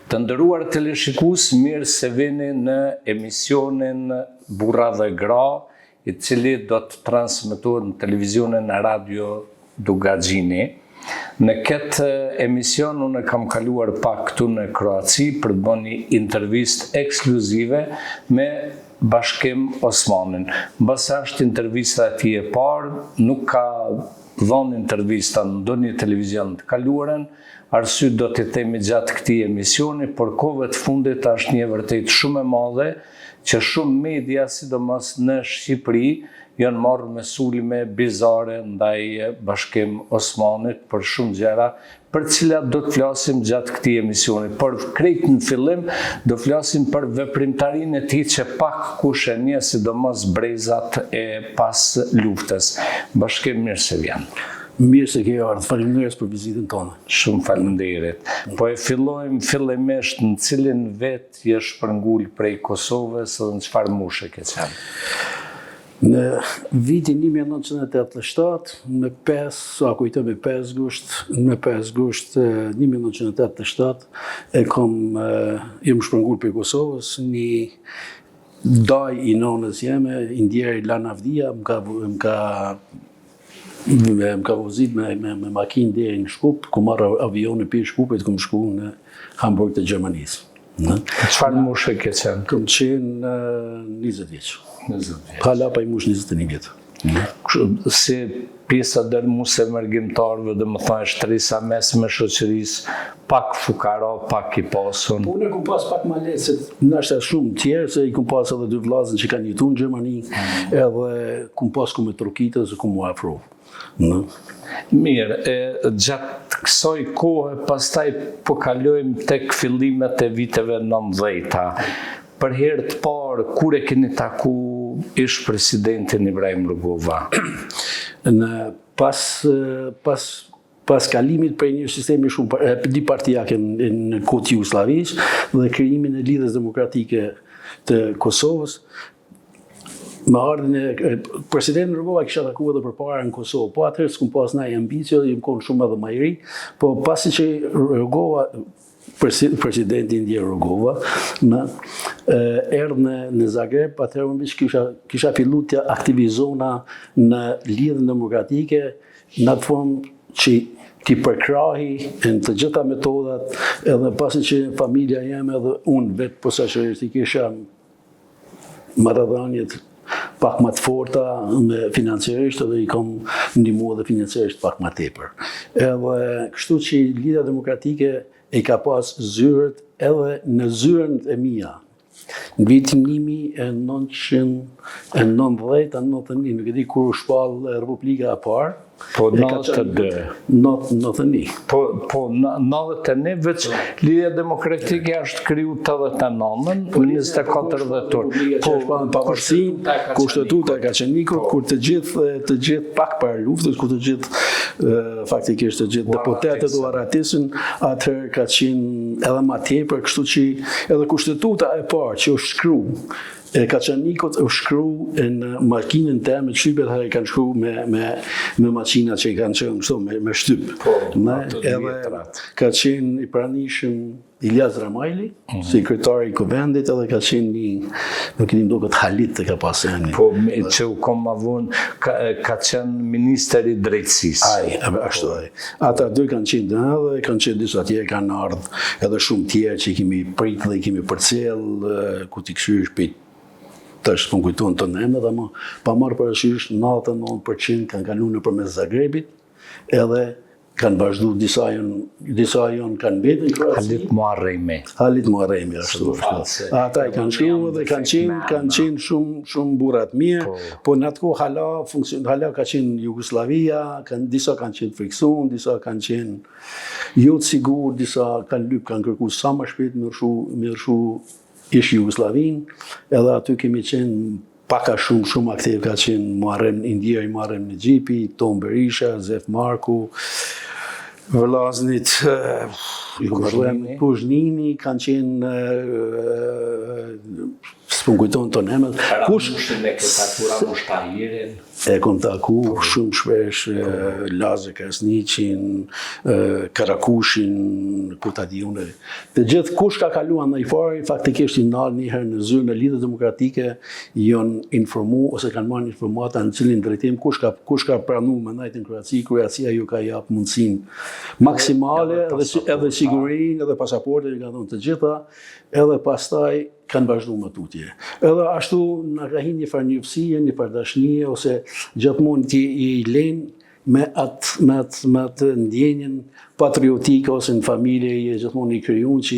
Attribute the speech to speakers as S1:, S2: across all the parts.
S1: Të nderuar teleshikues, mirë se vini në emisionin Burra dhe Gra, I cili do të transmetohet në televizionin e radio Dugaxhini. Në këtë emision unë kam kaluar pak këtu në Kroaci për të bënë një intervistë ekskluzive me Bashkim Osmanin. Mbas është intervista e tij e parë, nuk ka dhënë intervista në ndonjë televizion të kaluarën. Arsye do t'i themi gjatë këtij emisioni, por kohëve të fundit është një vërtet shumë e madhe që shumë media, sidomos në Shqipëri, janë marrë me sulme bizare ndaj Bashkim Osmanit për shumë gjëra, për cilat do të flasim gjatë këtij emisioni. Por krejt në fillim do flasim për veprimtarinë e tij që pak kush e njeh, sidomos brezat e pas luftës. Bashkim, mirë se vjen.
S2: Mirë se ke ardhur, faleminderit për vizitën tonë.
S1: Shumë faleminderit. Po e fillojmë fillimisht në cilin vet je shpërngul prej Kosovës dhe në çfarë mushe ke qenë?
S2: Në vitin 1987, në 5 gusht 1987, jem shpërngul prej Kosovës, një daj I nonës jeme, Indjeri Lanavdia, më ka vozit me makinë deri në Shkup, ku marrë avionin për Shkupit, ku më shku në Hamburg të Gjermanisë.
S1: Çfarë mushe ke qenë?
S2: Kam qenë 20 vjeç. Hala pa I mush 21 vjet.
S1: Si pjesa dërmuese e mërgjimtarëve, dhe më thash shtresa mesme shoqërisë, pak fukara, pak I pasur.
S2: Unë e kum pas pak ma lehtë se nashta shumë tjerë, se I kum pas edhe dy vllazën që kanë jetuar në Gjermani, edhe kum pas ku me trokitës dhe ku mu afro.
S1: Mirë, gjatë kësaj kohe, pastaj po kalojmë tek fillimet e viteve 90-ta. Për herë të parë, kur e keni taku ish presidentin Ibrahim Rugova? Pas kalimit prej një sistemi shumë dipartijake në kohë Jugosllavisë dhe krijimin e lidhjes demokratike të Kosovës, me ardhin e presidentin Rugova kisha takuar edhe përpara në Kosovë, po atëherë s'kum pas ndaj ambicio, jem kon shumë edhe më I ri, po pasi që Rugova, presidenti Indjer Rugova, erdhë në Zagreb, atëherë më kisha fillu të aktivizona në lidhjen demokratike, në atë formë që ti përkrahi në të gjitha metodat, edhe pasi që familja jeme edhe unë vetë posaçërisht I kisha marrëdhëniet pak më të forta me financiarisht edhe I kam ndihmuar edhe financiarisht pak më tepër. Edhe kështu që lidhja demokratike I ka pas zyrët edhe në zyrën e mia. Në vitin 1990-91, nuk e di kur u shpall Republika e parë. Po 92.
S2: 91.
S1: Po 91 veç Lidhja Demokratike është kriju 89-ën, në 24 dhjetor.
S2: Po pavarësinë, kushtetuta ka qenë nikut, kur të gjithë pak para luftës, kur të gjithë faktikisht të gjithë deputetët u aratisin, atëherë ka qenë edhe më tepër, kështu që edhe kushtetuta e parë që u shkru ka qenë nikut u shkru në makinën teme, shtypet e kanë shkru me makinat që I kanë qenë kështu me shtyp. Edhe ka qenë I pranishëm Ilyas Ramajli, sekretari I Kuvendit, edhe ka qenë një, nuk I duket Halit të ka pasur.
S1: Po që u kom avon ka qenë ministri I drejtësisë.
S2: Ashtu ai. Ata dy kanë qenë edhe kanë qenë disa tjerë kanë ardhur, edhe shumë tjerë që I kemi prit dhe I kemi përcjell ku ti kthyesh pe tash po kujton tonë emra, dhe pa marrë parasysh 99% kanë kaluar nëpërmes Zagrebit, edhe kanë vazhdu disa janë kanë mbetur në Kroaci. Halit Muharremi ashtu. Ata I kanë shkruar dhe kanë qenë shumë burra të mirë, po në atë kohë hala ka qenë Jugosllavia, disa kanë qenë friksun, disa kanë qenë jo të sigurt, disa kanë kërkuar sa më shpejt me rshu ish Jugosllavin, edhe aty kemi qenë paka shumë aktiv, ka qenë Indjeri Muharrem Nexhipi, Tom Berisha, Zef Marku, vëllaznit Kuzhnini, kanë qenë s'po kujton tonë emrat.
S1: Ramushin e ke taku Ramush Tahirin.
S2: E kom taku shumë shpesh Lazar Krasniqin, Karakushin, ku ta di unë. Të gjithë kush ka kaluar në fare, faktikisht i nal një herë në zyrë në Lidhje Demokratike, janë informu ose kanë marrë informata në cilin drejtim kush ka pranuar mandajin Kroaci, Kroacia ju ka jap mundësinë maksimale edhe sigurinë edhe pasaportet i ka dhënë të gjitha, edhe pastaj kanë vazhdu më tutje. Edhe ashtu në ka hinë një farë njëfësie, një farë dashnie, ose gjithmonë ti i lenë me atë ndjenjen patriotike ose në familje i gjithmonë i kryun që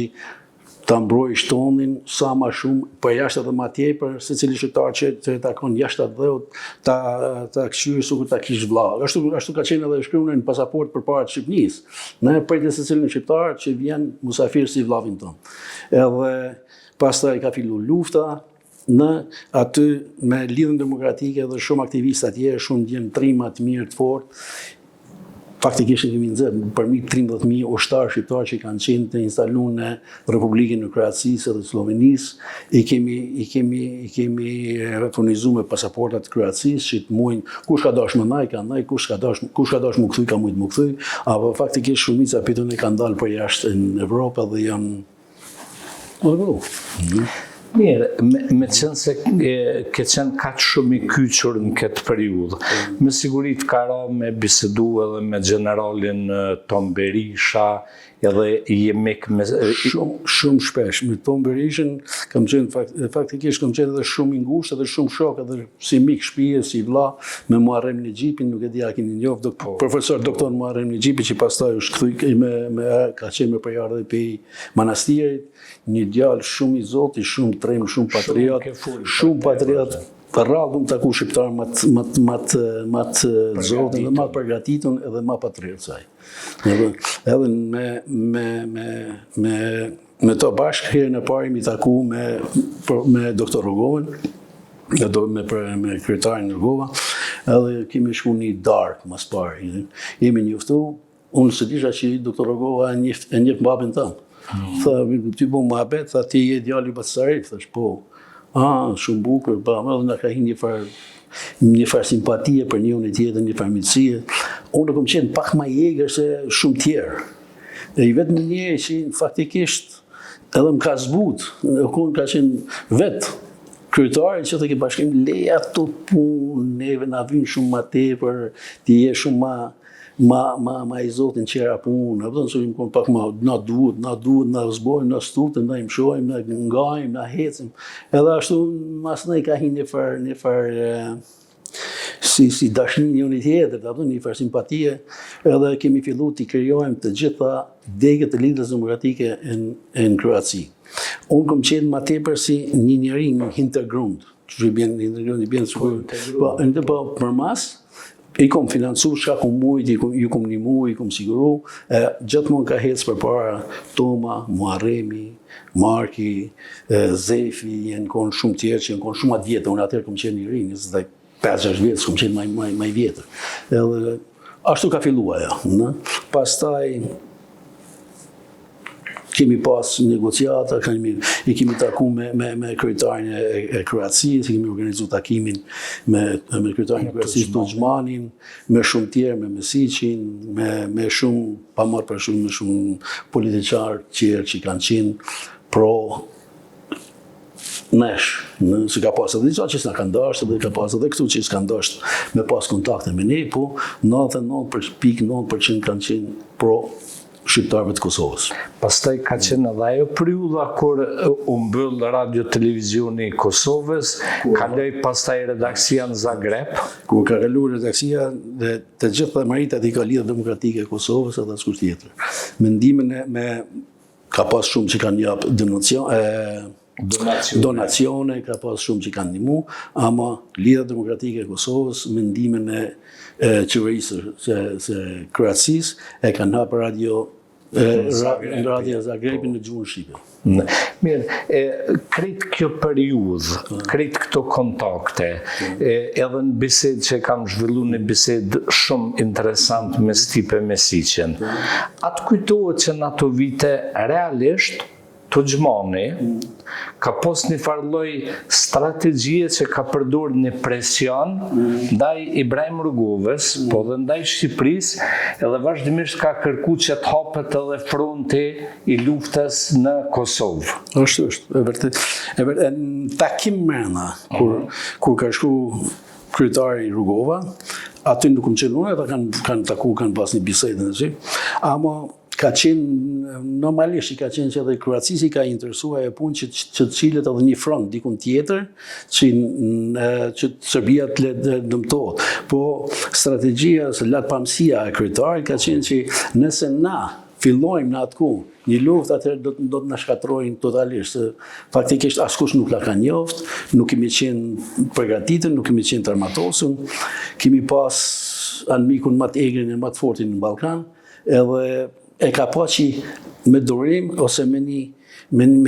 S2: ta mbroj shtonin sa ma shumë, për jashtë edhe ma tjepër, se cili shqiptar që të takon jashtë atë dheut, ta këshyrë sukur ta kish vlla. Ashtu ka qenë edhe shkruar në pasaport për para të Shqipënisë. Ne pritje se cilin shqiptar që vjen musafir si vllavin tonë. Edhe pastaj ka fillu lufta në aty me Lidhjen Demokratike dhe shumë aktivistë atje, shumë ndjen trima të mirë të fortë. Faktikisht kemi nxjerrë përmi 13.000 ushtarë shqiptarë që kanë qenë të instaluar në Republikën e Kroacisë dhe Slovenisë. I kemi furnizuar me pasaportat të Kroacisë që të muajnë kush ka dashur më ndaj, ka ndaj, kush ka dashur më kthy, ka mujt më kthy. Apo faktikisht shumica prej tyre kanë dalë për jashtë në Evropë dhe janë
S1: Mirë, me qenë se ke qenë kaq shumë i kyçur në këtë periudhë, me siguri të ka ra me bisedu edhe me generalin Tom Berisha, edhe jemi me...
S2: Shumë shpesh. Me Tom Berishën kam qenë, faktikisht kam qenë edhe shumë i ngushtë, edhe shumë shok, edhe si mik shtëpie, si vlla, me Muharrem Nexhipin, nuk e di a keni njoft, profesor doktor Muharrem Nexhipi që pastaj u shkthyi ka qenë me përjardhje pe manastirit, një djalë shumë i Zotit, shumë trem, shumë patriot, të rrallë më taku shqiptar matë Zotin dhe matë përgatitur edhe matë patriot saj. Edhe me to bashkë, herën e parë mi taku me doktor Rogovën, me kryetarin Rogova, edhe kemi shku një dark mas parë. Jemi njoftu, unë së disha që doktor Rogova e njef babin tënë. Tha, ty bo më abet, tha, ti je djali Basarit, thash, po. Shumë bukur, edhe nga ka hi një farë simpatie për një unë tjetër, një farë mitësie. Unë kom qenë pak ma jegër se shumë tjerë. E i vetë një që faktikisht edhe më ka zbut, unë ka qenë vetë kryetari që të ke bashkim leja të punë, neve na vinë shumë ma tepër, ti je shumë ma i Zotin qera punë, e pëtën që pak ma, na duhet, na zbojmë, na stutëm, na imshojmë, na ngajmë, na hecim. Edhe ashtu, mas ne ka hi një farë si dashnin një tjetër, një farë simpatie, edhe kemi fillu t'i krijojmë të gjitha degët e Lidhjes Demokratike në Kroaci. Unë kom qenë ma tepër si një njeri në hintergrund, që i bjen për mas, i kom financu, shka kom mujt, ju kom një muj, i kom siguru, gjithmonë ka hecë për para Toma, Muharremi, Marki, Zefi, jenë konë shumë tjerë që jenë konë shumë atë vjetër, unë atër kom qenë i rinë, 25 vjetës, kom qenë maj vjetër. Edhe, ashtu ka fillua ja. Pastaj, kemi pas negociata, i kemi taku me kryetarin e Kroacisë, kemi organizu takimin me kryetarin e Kroacisë Tuđmanin, me shumë tjerë, me Mesicin, me shumë, pa marrë për shumë, me shumë politiqarë tjerë që kanë qenë pro nesh, se ka pas edhe diqa që s'na kanë dashtë, dhe ka pas edhe këtu që s'kanë dashtë me pas kontakte me ne, po 99.9% kanë qenë pro shqiptarëve të Kosovës.
S1: Pastaj ka qenë edhe ajo periudha kur u mbyll radio televizioni i Kosovës, kaloi pastaj redaksia në Zagreb.
S2: Kur ka kaluar redaksia dhe të gjitha maritat i ka Lidhja Demokratike e Kosovës edhe askush tjetër. Mendimin ka pas shumë që kanë jap donacione, ka pas shumë që kanë ndihmu, ama Lidhja Demokratike e Kosovës mendimin e qeverisë se Kroacisë e kanë hapur radio Zagrebin në gjuhën shqipe.
S1: Mirë, krejt kjo periudhë, krejt këto kontakte, edhe në bisedë që kam zhvillu në bisedë shumë interesant me Stipe Mesicin, atë kujtohet që në ato vite realisht Tuđmani ka pas një farloj strategjie që ka përdor një presion ndaj Ibrahim Rrugovës, po dhe ndaj Shqipërisë, edhe vazhdimisht ka kërku që të hapet edhe fronti i luftës në Kosovë.
S2: është, e vërtet. Në takim mrena, kur ka shku kryetari Rrugova, aty nuk më qenë unë, ata kanë taku, kanë pas një bisedë në zi, ama ka qenë, normalisht i ka qenë që edhe Kroacisi ka interesuar e punë që të qilet edhe një front dikun tjetër që Serbia të dëmtohet. Po strategjia së latpamësia e kryetarit ka qenë që nëse na fillojmë në atëku një luftë, atëherë do të na shkatrojnë totalisht. Faktikisht askush nuk la ka njoft, nuk kemi qenë përgatitur, nuk kemi qenë të armatosur, kemi pas anëmikun më të egrin e më të fortin në Ballkan, edhe e ka pa që me dorim ose me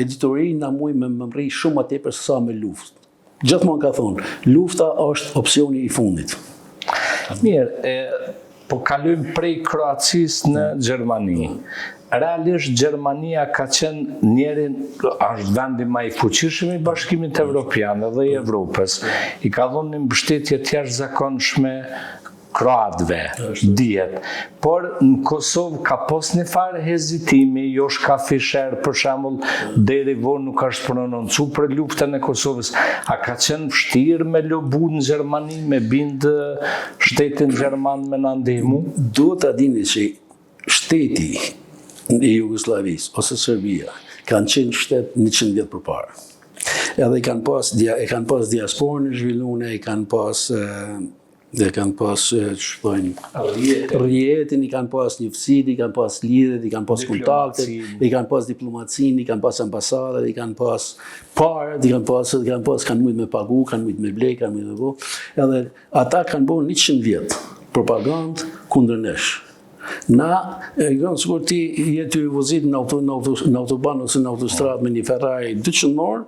S2: ditori na muj me mëmri shumë më tepër se sa me luftë. Gjithmonë ka thonë, lufta është opsioni i fundit.
S1: Mirë, po kalojmë prej Kroacisë në Gjermani. Realisht Gjermania ka qenë është vendi më i fuqishëm i Bashkimit Evropian dhe i Evropës. I ka dhënë një mbështetje të jashtëzakonshme kroatëve, dihet. Por në Kosovë ka pas një farë hezitimi, Joshka Fischer, për shembull, deri vonë nuk është prononcu për luftën e Kosovës. A ka qenë vështirë me lobu në Gjermani, me bindë shtetin Gjerman me na ndihmu?
S2: Duhet ta dini që shteti i Jugosllavisë ose Serbia kanë qenë shtet 100 vjet përpara. Edhe i kanë pas diasporën e zhvilluar, i kanë pas rrjetin, i kanë pas njëftësit, i kanë pas lidhet, i kanë pas kontaktet, i kanë pas diplomacin, i kanë pas ambasadet, i kanë pas parët, kanë mujt me pagu, kanë mujt me blej, kanë mujt me bo. Edhe ata kanë bo 100 vjet propagandë kundër nesh. Na, sikur ti jetë i vozit në autoban ose në autostradë me një Ferrari 200 orë,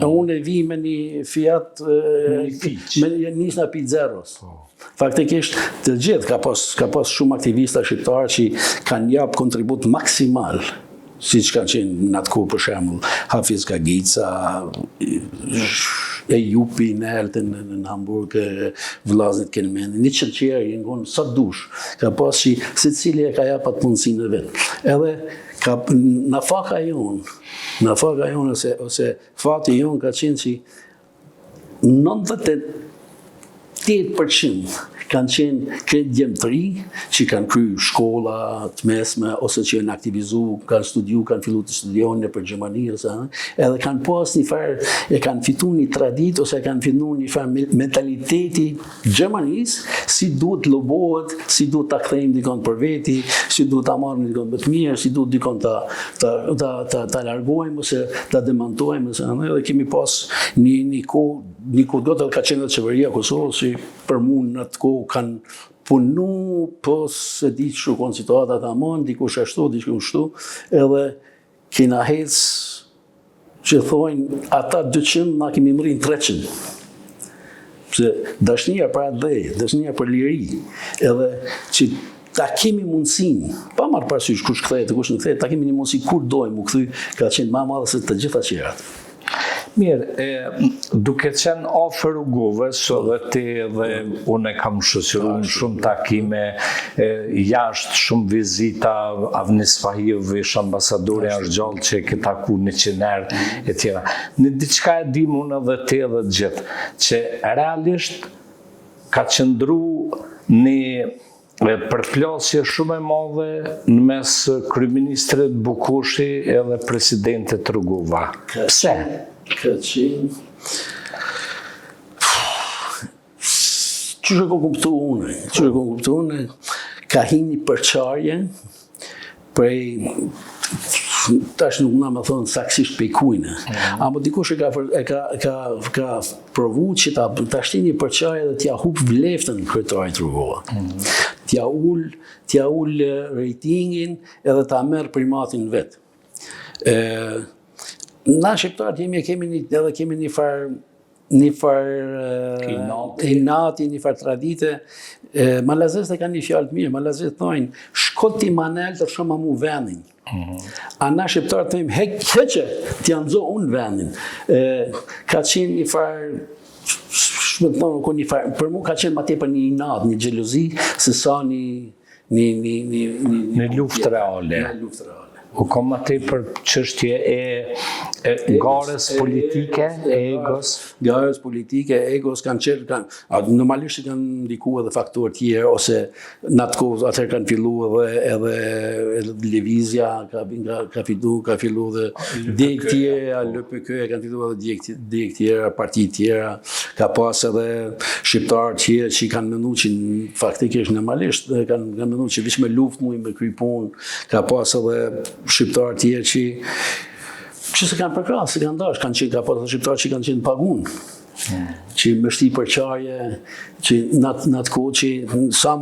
S2: e unë e vi me një Fiat, me një P0. Faktikisht të gjithë ka pas shumë aktivista shqiptarë që kanë jap kontribut maksimal, si që kanë qenë në atë kohë për shembull Hafiz Gagica, Ejupi në Elten në Hamburg, vëllazët Kelmeni, 100 qerë i ngonë sa dush, ka pas që secili e ka jap atë punësinë e vet. Edhe në faka jonë, ose fati jonë ka qenë që 98% kanë qenë kretë djemtëri që kanë kryer shkolla të mesme ose që janë aktivizu, kanë studiu, kanë fillu të studiojnë për Gjermani edhe kanë pas një farë, e kanë fitu një tradit ose kanë fitu një farë mentaliteti Gjermanisë, si duhet lobohet, si duhet ta kthejmë dikon për veti, si duhet ta marrim dikon më të mirë, si duhet dikon ta largojmë ose ta demontojmë edhe kemi pas një kohë gotë ka qenë qeveria e Kosovës që për mua në atë kohë kanë punu, po se di që konë situata ta mon, dikush ashtu, dikush ashtu, edhe kena hec që thojnë ata 200 na kemi mrin 300. Pse dashnia për atë dhe, dashnia për liri, edhe që ta kemi mundësin, pa marrë parasysh kush kthehet e kush nuk kthehet, ta kemi një mundësi kur dojmë u kthy, ka qenë më e madhe se të gjitha qerat.
S1: Mirë, duke qenë afër Rrugovës, edhe ti dhe unë e kam shoqëruar në shumë takime, jashtë shumë vizita, Avnis Fahijov, ish ambasadori gjallë që e ke taku 100 herë e tjera. Në diçka e dim unë edhe ti edhe gjithë, që realisht ka qëndru një përplasje shumë e madhe në mes kryeministrit Bukushi edhe presidentit Rrugova. Pse?
S2: Ka qenë... Qështë e ko kuptu une? Ka hi një përqarje prej... Tash nuk na më thonë saksisht pej kujne. Ama dikush e ka provu që ta shti një përqarje dhe t'ja hup vleftën kryetarit Rrugova. T'ja ul ratingin edhe ta merr primatin vetë. Na shqiptarët kemi një farë një farë inati, një farë tradite. Malazes e kanë një fjalë të mirë, malazes thonë, shko ti manel të shumë mu venin. A na shqiptarë thëjmë, heqe, t'ja nëzo unë venin. Ka qenë një farë, për mu ka qenë ma tepër një inat, një xhelozi, se sa
S1: në luftë reale. U ka ma tepër çështje e garës politike, e egos.
S2: Garës politike, egos kanë qenë, normalisht kanë ndikuar edhe faktorë tjerë, ose në atë kohë atëherë kanë fillu edhe lëvizja, ka fillu dhe djeg tjera, LPK kanë fillu edhe djeg tjera, parti tjera, ka pas edhe shqiptarë tjerë që kanë mendu që faktikisht normalisht kanë mendu që vish me luftë mujnë me kry punë, ka pas edhe shqiptarë tjerë që se kanë përkrahë, se kanë dash, ka pas shqiptarë që kanë qenë pagun, që me shti përqarje, që në atë kohë që sa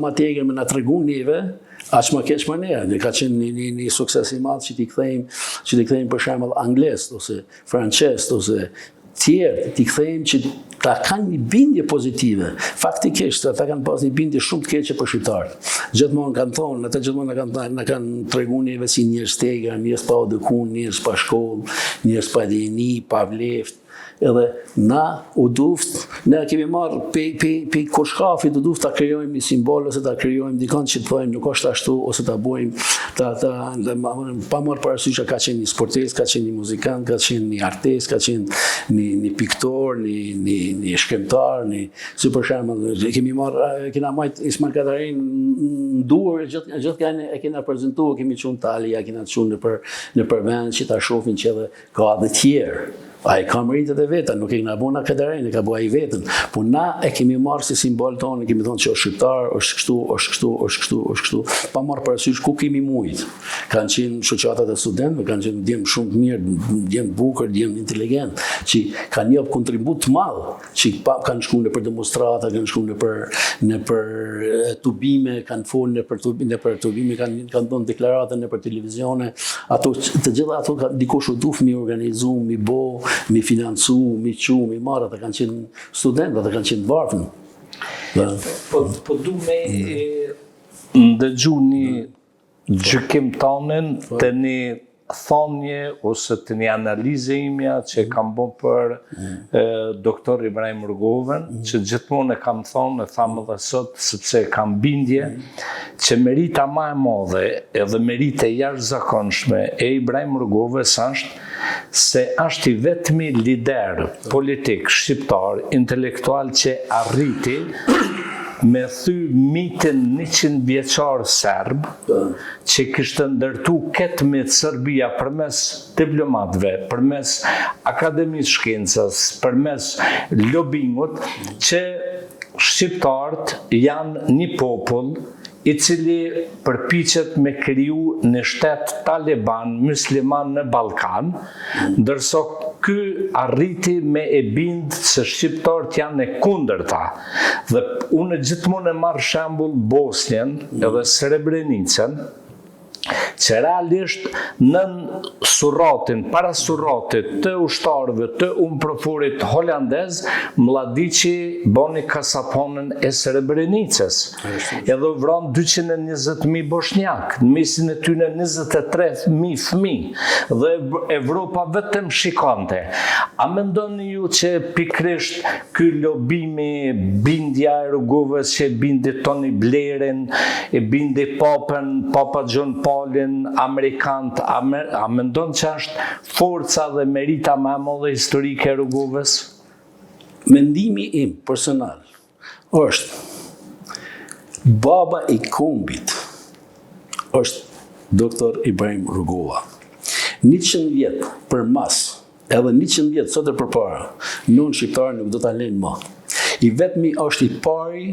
S2: ma tege me në tregun njëve, aq ma keq më njerë, ka qenë një sukses i madh që t'i kthejmë për shembull angles, ose franqes, ose tjerë, t'i kthejmë që ta kanë një bindje pozitive. Faktikisht, ata kanë pas një bindje shumë të keqe për shqiptarët. Gjithmonë kanë thonë, ata gjithmonë na kanë tregu njëve si njerëz tegra, njerëz pa edukun, njerëz pa shkollë, njerëz pa dini, pa vleftë. Edhe na u duft, ne kemi marrë pe koshkafit, u duft ta krijojmë një simbol, ose ta krijojmë dikon që të thojmë nuk është ashtu, ose ta bojmë, pa marrë parasysh ka qenë një sportist, ka qenë një muzikant, ka qenë një artist, ka qenë një piktor, një shkrimtar, si për shembull, kena marrë Ismail Kadarin në duar, gjithë e kena prezantuar, kemi qenë Italia, kena qenë nëpër vend që ta shohin që edhe ka edhe tjerë. A i ka mëritet e vetën, nuk e kena bona Kadarin, e ka bua i vetën. Po na e kemi marrë si simbol tonë, kemi thonë që është shqiptar, është kështu, pa marrë parasysh ku kemi mujtë. Kanë qenë shoqatat e studentëve, kanë qenë djemë shumë të mirë, djemë bukur, djemë inteligent, që kanë njëpë kontribut të madhë, që kanë shku në për demonstrata, kanë shku në për tubime, kanë folë në për tubime, kanë thonë deklarate në për televizione, të gjitha ato dikush u duf mi organizu, mi bo, mi financu, mi qu, mi marrë, ata kanë qenë studentë, ata kanë qenë varfën.
S1: Po du me ndëgju një gjykim tonën të një thonje ose të një analize imja që kam bo për doktor Ibrahim Rrugovën, që gjithmonë e kam thonë, e thamë dhe sot, sepse kam bindje, që merita ma e modhe edhe merite jashtëzakonshme e Ibrahim Rrugovës është se është i vetmi lider politik shqiptar, intelektual që arriti me thy mitin 100 vjeçar serb, që kishtë ndërtu këtë mitë Serbia përmes diplomatëve, përmes Akademisë Shkencës, përmes lobingut, që shqiptarët janë një popull i cili përpiqet me kriju në shtet taliban, musliman në Ballkan, ndërsa ky arriti me e bind se shqiptarët janë e kundërta. Dhe unë gjithmonë e marr shembull Bosnjën edhe Srebrenicën, që realisht nën surratin, para surratit të ushtarëve të umprofurit holandez, Mladiqi boni kasaponën e Srebrenicës. Edhe vran 220.000 bosnjak, në mesin e tyne 23.000 fëmijë, dhe Evropa vetëm shikante. A mendoni ju që pikrisht ky lobimi, bindja e Rrugovës që bindi Tony Blairin, e bindi Papa John Paulin, Amerikant, a mendon që është forca dhe merita më e madhe historike e Rrugovës?
S2: Mendimi im personal është baba i kombit është doktor Ibrahim Rrugova. 100 vjet për mas, edhe 100 vjet sot e përpara, non shqiptar nuk do ta lejnë më. I vetmi është i pari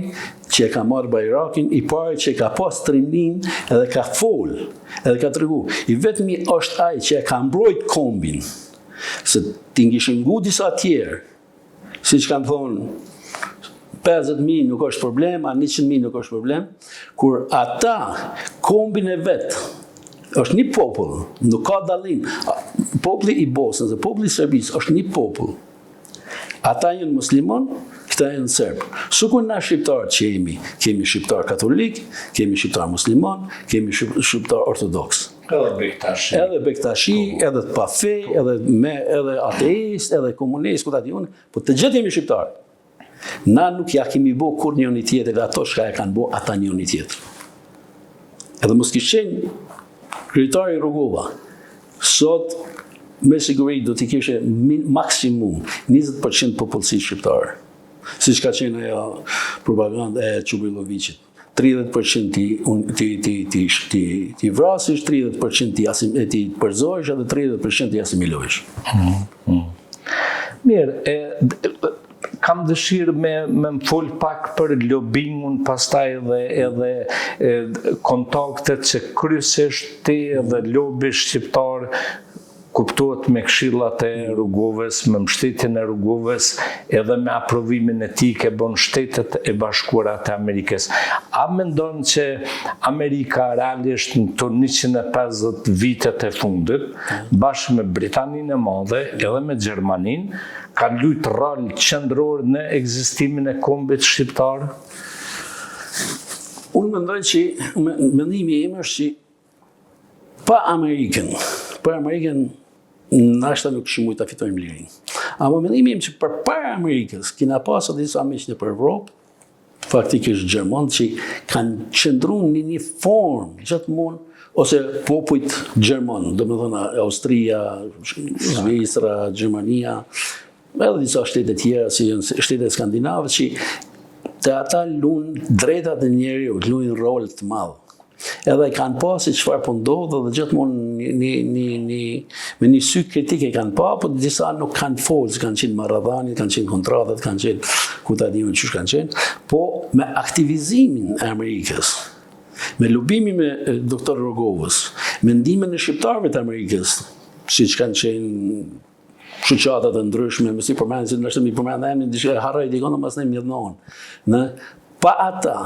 S2: që e ka marrë Bajrakin, i pari që e ka pas trimnin edhe ka fol, edhe ka tregu. I vetmi është ai që e ka mbrojt kombin, se ti ngishin ngu disa tjerë, si që kanë thonë, 50.000 nuk është problem, a 100.000 nuk është problem, kur ata kombin e vetë, është një popull, nuk ka dallim. Populli i Bosnës dhe populli i Serbisë është një popull. Ata janë muslimon, këta janë serb. Sukur na shqiptarët që kemi shqiptar katolik, kemi shqiptar muslimon, kemi shqiptar ortodoks. Edhe Bektashi, edhe të pa fe, edhe ateist, edhe komunist, ku ta di unë, po të gjithë jemi shqiptarë. Na nuk ja kemi bo kur njëri tjetër, dhe ato shka e kanë bo, ata njëri tjetër. Edhe mos kishte qenë kryetari Rugova, sot me siguri do t'i kishe maksimum 20% popullsi shqiptare. Siç ka qenë ajo propaganda e Çubrilovicit. 30% ti vrasësh, 30% ti përzohesh edhe 30% ti asimilohesh.
S1: Mirë, kam dëshirë me më fol pak për lobingun, pastaj edhe kontaktet që kryesisht ti edhe lobi shqiptar kuptohet me këshillat e Rugovës, me mbështetjen e Rugovës, edhe me aprovimin e tij që bën Shtetet e Bashkuara të Amerikës. A mendon që Amerika realisht në këto 150 vitet e fundit, bashkë me Britaninë e Madhe edhe me Gjermaninë, ka luajtur rol qendror në ekzistimin e kombit shqiptar?
S2: Unë mendoj që mendimi im është që pa Amerikën nashta nuk shumë ta fitojmë lirin. Ama mendimi im që përpara Amerikës kena pasur disa miq në Evropë, faktikisht gjermanë që kanë qëndruar në një formë gjithmonë, ose popujt gjermanë, domethënë Austria, Zvicra, Gjermania, edhe disa shtete tjera si janë shtetet skandinave që të ata luajnë drejtat e njeriut, luajnë rol të madh. Edhe kanë pasi çfarë po ndodh dhe gjithmonë me një sy kritike kanë pa, po disa nuk kanë folë, kanë qenë marrëdhënie, kanë qenë kontratat, kanë qenë ku ta diun çish kanë qenë, po me aktivizimin e Amerikës, me lobimin me doktor Rogovës, me ndimin e shqiptarëve të Amerikës, siç kanë qenë shoqata të ndryshme, me si përmendin, si ndoshta mi përmendën, harroj dikon mas ne mjedhnon. Në pa ata,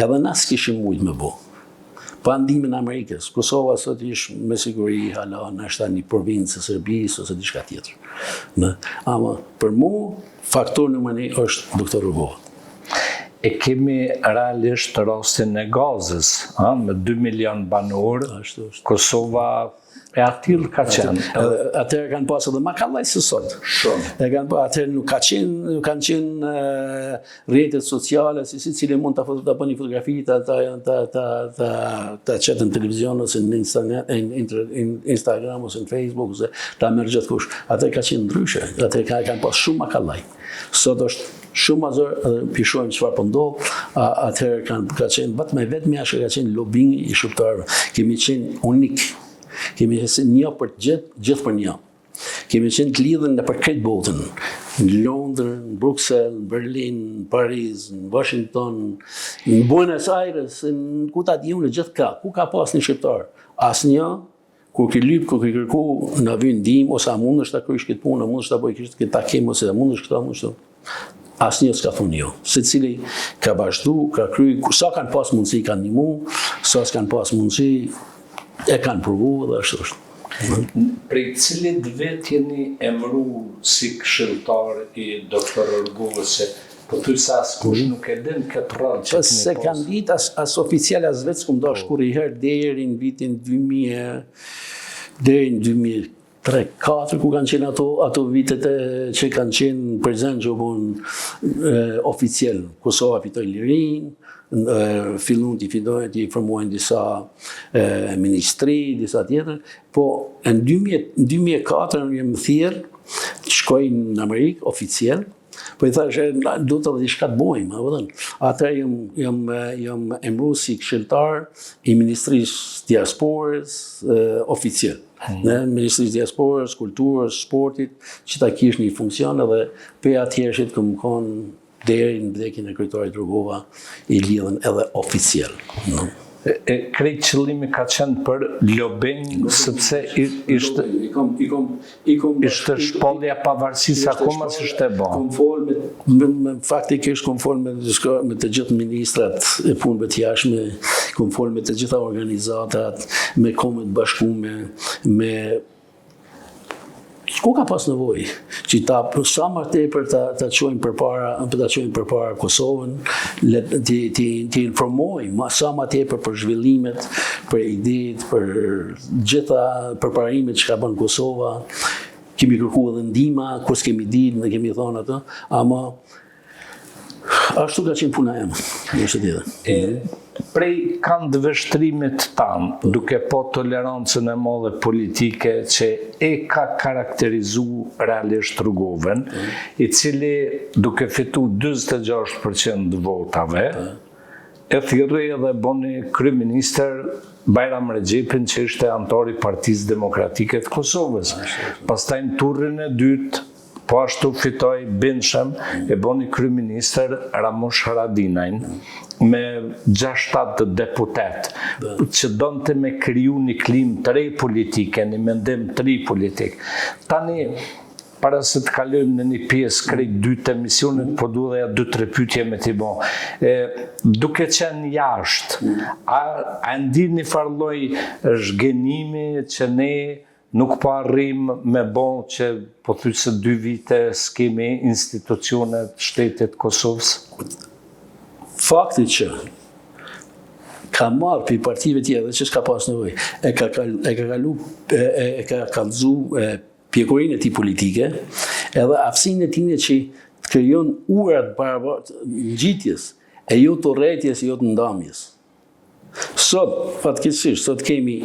S2: edhe na s'kishim mujt me bo. Pa ndimin e Amerikës, Kosova sot ish me siguri hala nashta një provincë e Serbisë ose diçka tjetër. Ama për mua faktor numër 1 është doktor Rugova.
S1: E kemi realisht rastin e Gazës, me 2 milion banor, Kosova e atill ka qenë.
S2: Atëherë kanë pasur edhe makallaj se sot.
S1: Shumë.
S2: Atëherë nuk kanë qenë rrjetet sociale, si cili mund ta bëni fotografi, ta çetën televizion ose në Instagram ose në Facebook ose ta merr gjithkush. Atë ka qenë ndryshe. Atë kanë pas shumë makallaj. Sot është shumë ma zërë, edhe pishojmë çfarë po ndodh, atëherë ka qenë vetëm jashtë ka qenë lobingi i shqiptarëve. Kemi qenë unik. Kemi qenë një për gjithë për një. Kemi qenë të lidhën në për krejt botën. Në Londër, në Bruxelles, në Berlin, në Paris, në Washington, në Buenos Aires, në ku ta diun në gjithë ka. Ku ka pas një shqiptar? Asnjë. Kur ki lyp, kur ki kërku, na vjen ndihmë, ose a mundesh ta krysh këtë punë, a mundesh ta bëj këtë takim, ose a mundesh këtë, asnjë s'ka thonë jo. Secili ka vazhdu, ka kry, sa kanë pas mundësi kanë ndihmu, sa s'kanë pas mundësi e kanë provu dhe ashtu është.
S1: Prej cilit vet jeni emëru si këshilltar i doktor Rugovës, po ty sa askush nuk e din këtë rol që keni
S2: Se kanë ditë as oficial as vetë s'kum dash kur i herë deri në vitin 2003-2004 ku kanë qenë ato vitet që kanë qenë prezent që bon oficial. Kosova fitoi lirin, fillun t'i formuajnë disa ministri, disa tjetër, po në 2004 jam thirr, shkoj në Amerikë oficial, po i thash do të diçka të bëjmë, apo thënë. Atëherë jam emëruar si këshilltar i Ministrisë Diasporës oficial. Në Ministrisë Diasporës, Kulturës, Sportit, që ta kish një funksion edhe pe atjershit këmë konë deri në vdekjen e kryetarit Rugova i lidhen edhe oficial.
S1: Krejt qëllimi ka qenë për lobing, sepse ishte shpallja pavarësisë akoma si ishte bën.
S2: Faktikisht kom fol me të gjithë ministrat e punëve të jashtme, kom fol me të gjitha organizatat, me kombet bashkume, me ku ka pas nevojë që sa më tepër ta çojmë përpara Kosovën, të informojmë sa më tepër për zhvillimet, për idetë, për gjitha përparimet që ka bën Kosova. Kemi kërkuar edhe ndihmë, kur s'kemi ditë, ne kemi thonë atë, ama ashtu ka qenë puna eme, nëse tjetër.
S1: Prej kanë vështrimit tanë, duke po tolerancën e madhe politike që e ka karakterizu realisht Rrugovën, i cili duke fitu 26% votave, e thirrri edhe boni kryeministër Bajram Rexhepin, që ishte antar i Partisë Demokratike të Kosovës. Pastaj në turrin e dytë, po ashtu fitoi Binshëm, e boni kryeministër Ramush Haradinajn me 6-7 deputet, që donte me kriju një klimë të re politike, një mendim të ri politik. Tani, para se të kalojmë në një pjesë krejt 2 emisionet, po du dhe 2-3 pyetje me t'i bo. Duke qenë jashtë, a ndi një farloj zhgënimi që ne nuk po arrim me bon që po thyë se 2 vite s'kemi institucionet shtetit Kosovës?
S2: Fakti që ka marrë për partive tjera që s'ka pas nevojë, e ka kallëzu pjekurinë e tij politike, edhe aftësinë e tij që të krijon urat barabartë ngjitjes, e jo të rrethjes, jo të ndamjes. Sot, fatkeqësisht, sot kemi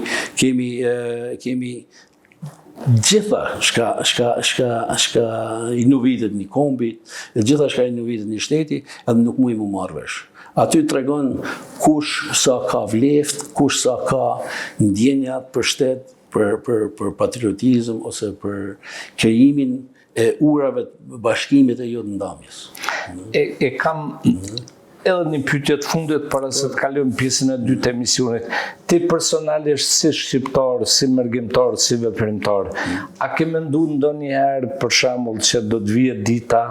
S2: gjitha shka i nuvitet një kombit, gjitha shka i nuvitet një shteti, edhe nuk mujë mu marrë vesh. Aty të regon kush sa ka vleft, kush sa ka ndjenjat për shtet, për patriotizm, ose për krijimin e urave të bashkimit e jo të ndamjes.
S1: E kam edhe një pyetje të fundit para se të kalojmë pjesën e dytë të emisionit. Ti personalisht si shqiptar, si mërgjimtar, si veprimtar, a ke menduar ndonjëherë për shembull që do të vijë dita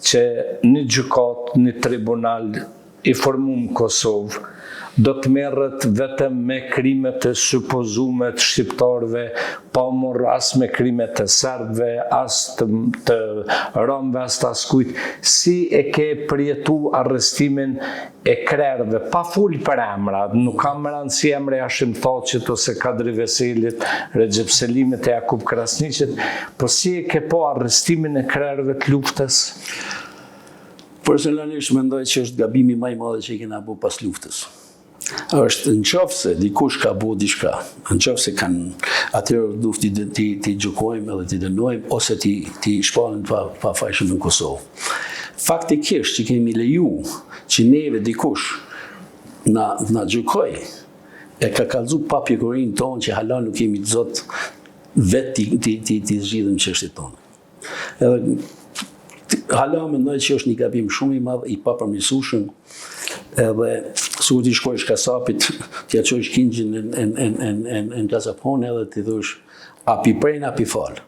S1: që një gjykat, një tribunal i formuar në Kosovë do të merret vetëm me krimet e supozume të shqiptarëve, pa morr as me krimet e serbëve, as të romëve, as të askujt. Si e ke përjetu arrestimin e krerëve, pa fol për emra, nuk kam rëndësi emri Hashim Thaçit ose Kadri Veselit, Recep Selimit e Jakub Krasniqit, po si e ke po arrestimin e krerëve të luftës?
S2: Personalisht mendoj që është gabimi më i madh që i kena bu pas luftës. Është nëse dikush ka bu diçka, nëse kanë atëherë dufti ti gjykojmë edhe ti dënojmë ose ti shpallin pa fajshëm në Kosovë. Faktikisht që kemi leju që neve dikush na gjykoj, e ka kallëzu pa pjekurinë tonë që hala nuk kemi të zot vetë ti zgjidhim çështjet tonë. Edhe hala mendoj që është një gabim shumë i madh i papërmirësueshëm, edhe su ti shkojsh kasapit, t'ja qojsh kingjin në kasapone edhe t'i thush, api prejnë, api falë.